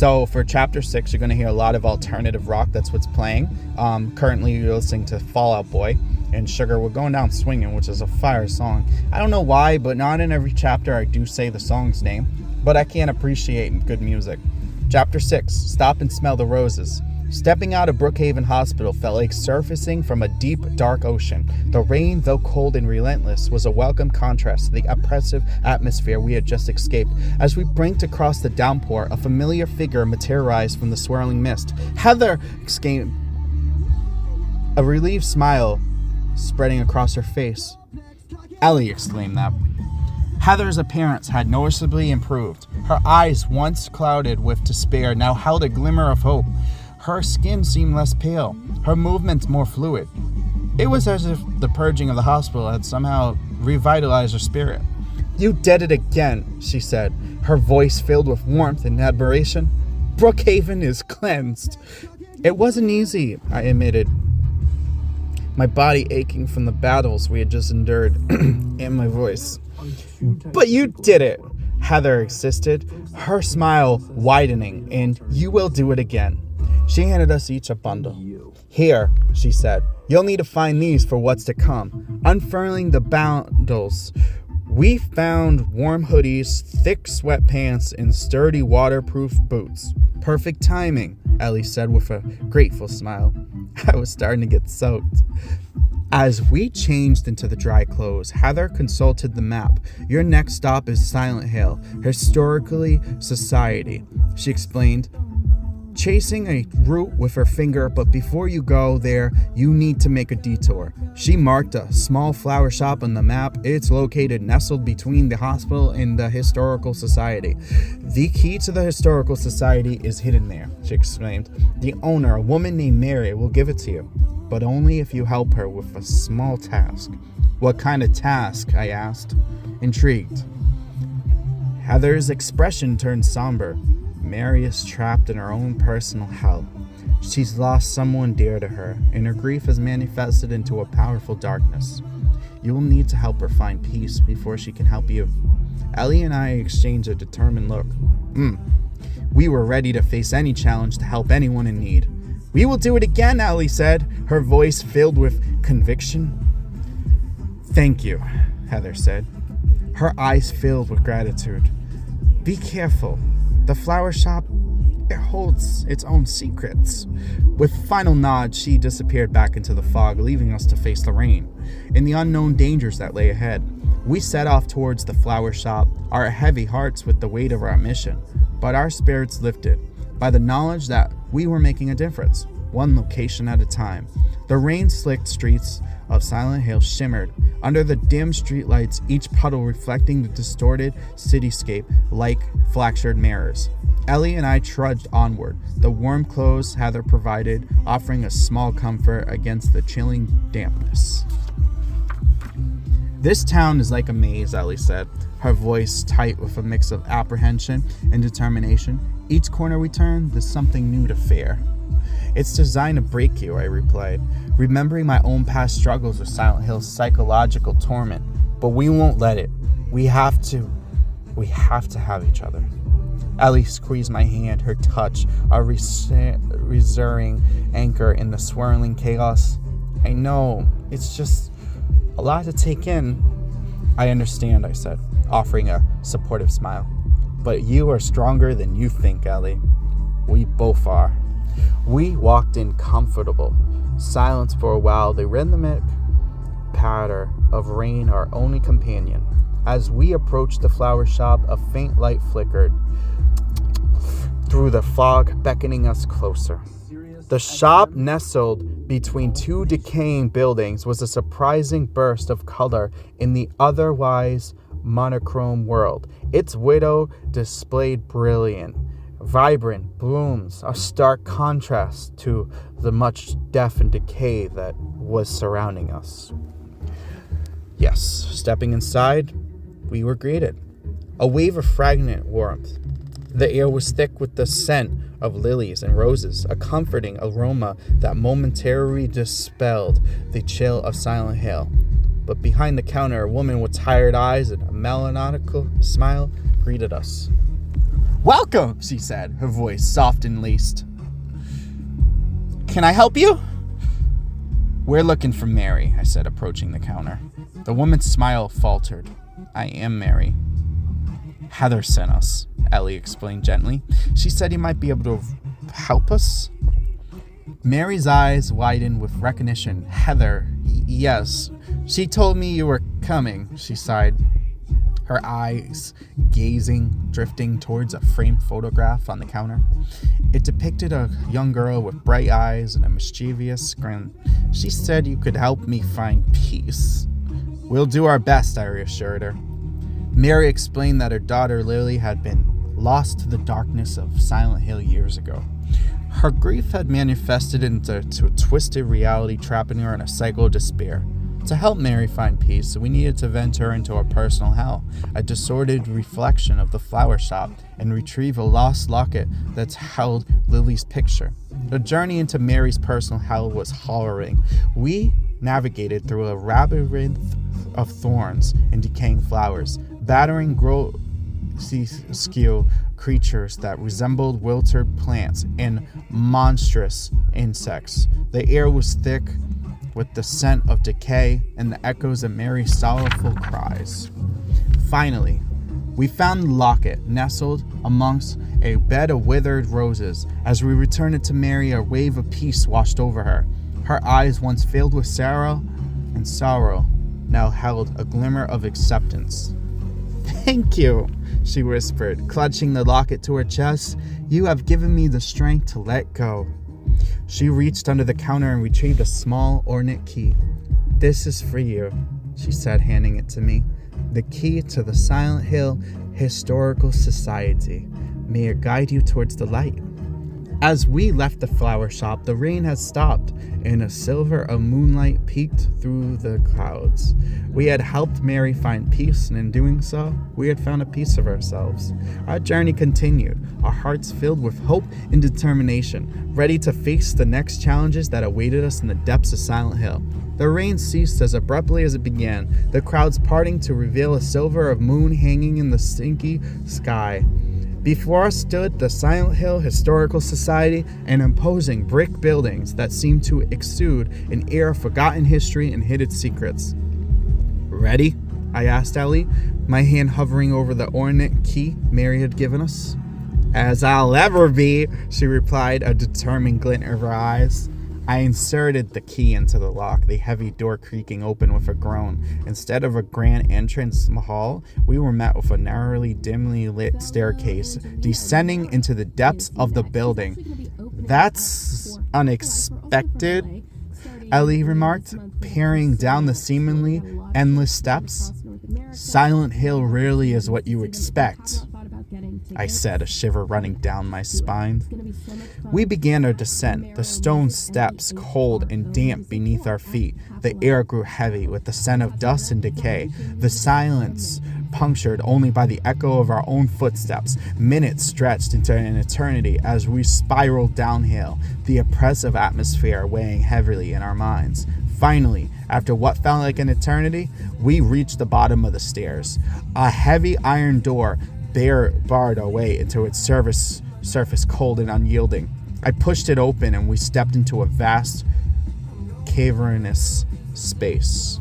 So for chapter 6, you're going to hear a lot of alternative rock. That's what's playing. Currently, you're listening to Fall Out Boy and Sugar. We're Going Down Swinging, which is a fire song. I don't know why, but not in every chapter I do say the song's name, but I can't appreciate good music. Chapter 6, Stop and Smell the Roses. Stepping out of Brookhaven Hospital felt like surfacing from a deep, dark ocean. The rain, though cold and relentless, was a welcome contrast to the oppressive atmosphere we had just escaped. As we blinked across the downpour, a familiar figure materialized from the swirling mist. "Heather!" exclaimed, a relieved smile spreading across her face. "Ellie!" exclaimed that. Heather's appearance had noticeably improved. Her eyes, once clouded with despair, now held a glimmer of hope. Her skin seemed less pale, her movements more fluid. It was as if the purging of the hospital had somehow revitalized her spirit. "You did it again," she said, her voice filled with warmth and admiration. "Brookhaven is cleansed." "It wasn't easy," I admitted, my body aching from the battles we had just endured, and my voice. "But you did it," Heather insisted, her smile widening, "and you will do it again." She handed us each a bundle. "Here," she said, "you'll need to find these for what's to come." Unfurling the bundles, we found warm hoodies, thick sweatpants, and sturdy waterproof boots. "Perfect timing," Ellie said with a grateful smile. I was starting to get soaked. As we changed into the dry clothes, Heather consulted the map. "Your next stop is Silent Hill, Historically Society," she explained, chasing a route with her finger. "But before you go there, you need to make a detour." She marked a small flower shop on the map. It's located nestled between the hospital and the Historical Society. "The key to the Historical Society is hidden there," she exclaimed. "The owner, a woman named Mary, will give it to you, but only if you help her with a small task." "What kind of task?" I asked, intrigued. Heather's expression turned somber. "Mary is trapped in her own personal hell. She's lost someone dear to her, and her grief has manifested into a powerful darkness. You will need to help her find peace before she can help you." Ellie and I exchanged a determined look. We were ready to face any challenge to help anyone in need. "We will do it again," Ellie said, her voice filled with conviction. "Thank you," Heather said, her eyes filled with gratitude. "Be careful. The flower shop, it holds its own secrets." With a final nod, she disappeared back into the fog, leaving us to face the rain and the unknown dangers that lay ahead. We set off towards the flower shop, our heavy hearts with the weight of our mission, but our spirits lifted by the knowledge that we were making a difference, one location at a time. The rain-slicked streets of Silent Hill shimmered under the dim streetlights, each puddle reflecting the distorted cityscape like fractured mirrors. Ellie and I trudged onward, the warm clothes Heather provided offering a small comfort against the chilling dampness. "This town is like a maze," Ellie said, her voice tight with a mix of apprehension and determination. "Each corner we turn, there's something new to fear." "It's designed to break you," I replied, remembering my own past struggles with Silent Hill's psychological torment. "But we won't let it. We have to have each other." Ellie squeezed my hand, her touch a reassuring anchor in the swirling chaos. "I know, it's just a lot to take in." "I understand," I said, offering a supportive smile. "But you are stronger than you think, Ellie." "We both are." We walked in comfortable silence for a while, the rhythmic patter of rain our only companion. As we approached the flower shop, a faint light flickered through the fog, beckoning us closer. The shop, nestled between two decaying buildings, was a surprising burst of color in the otherwise monochrome world. Its window displayed brilliant, vibrant blooms, a stark contrast to the much death and decay that was surrounding us. Yes, stepping inside, we were greeted. A wave of fragrant warmth. The air was thick with the scent of lilies and roses, a comforting aroma that momentarily dispelled the chill of Silent Hill. But behind the counter, a woman with tired eyes and a melancholic smile greeted us. "Welcome," she said, her voice soft and laced. "Can I help you?" "We're looking for Mary," I said, approaching the counter. The woman's smile faltered. "I am Mary." "Heather sent us," Ellie explained gently. "She said you might be able to help us." Mary's eyes widened with recognition. "Heather, yes. She told me you were coming," she sighed, her eyes drifting towards a framed photograph on the counter. It depicted a young girl with bright eyes and a mischievous grin. "She said you could help me find peace." "We'll do our best," I reassured her. Mary explained that her daughter Lily had been lost to the darkness of Silent Hill years ago. Her grief had manifested into a twisted reality, trapping her in a cycle of despair. To help Mary find peace, we needed to vent her into a personal hell, a disordered reflection of the flower shop, and retrieve a lost locket that held Lily's picture. The journey into Mary's personal hell was harrowing. We navigated through a labyrinth of thorns and decaying flowers, battering grotesque creatures that resembled wilted plants and monstrous insects. The air was thick with the scent of decay and the echoes of Mary's sorrowful cries. Finally, we found the locket nestled amongst a bed of withered roses. As we returned it to Mary, a wave of peace washed over her. Her eyes, once filled with sorrow, now held a glimmer of acceptance. "Thank you," she whispered, clutching the locket to her chest. "You have given me the strength to let go." She reached under the counter and retrieved a small ornate key. "This is for you," she said, handing it to me. "The key to the Silent Hill Historical Society. May it guide you towards the light." As we left the flower shop, the rain had stopped, and a silver of moonlight peeked through the clouds. We had helped Mary find peace, and in doing so, we had found a piece of ourselves. Our journey continued, our hearts filled with hope and determination, ready to face the next challenges that awaited us in the depths of Silent Hill. The rain ceased as abruptly as it began, the clouds parting to reveal a silver of moon hanging in the stinky sky. Before us stood the Silent Hill Historical Society, an imposing brick buildings that seemed to exude an air of forgotten history and hidden secrets. "Ready?" I asked Ellie, my hand hovering over the ornate key Mary had given us. "As I'll ever be," she replied, a determined glint in her eyes. I inserted the key into the lock, the heavy door creaking open with a groan. Instead of a grand entrance hall, we were met with a narrowly, dimly lit staircase descending into the depths of the building. "That's unexpected," Ellie remarked, peering down the seemingly endless steps. "Silent Hill rarely is what you expect," I said, a shiver running down my spine. We began our descent, the stone steps cold and damp beneath our feet. The air grew heavy with the scent of dust and decay, the silence punctured only by the echo of our own footsteps. Minutes stretched into an eternity as we spiraled downhill, the oppressive atmosphere weighing heavily in our minds. Finally, after what felt like an eternity, we reached the bottom of the stairs. A heavy iron door barred our way into its surface cold and unyielding. I pushed it open and we stepped into a vast, cavernous space.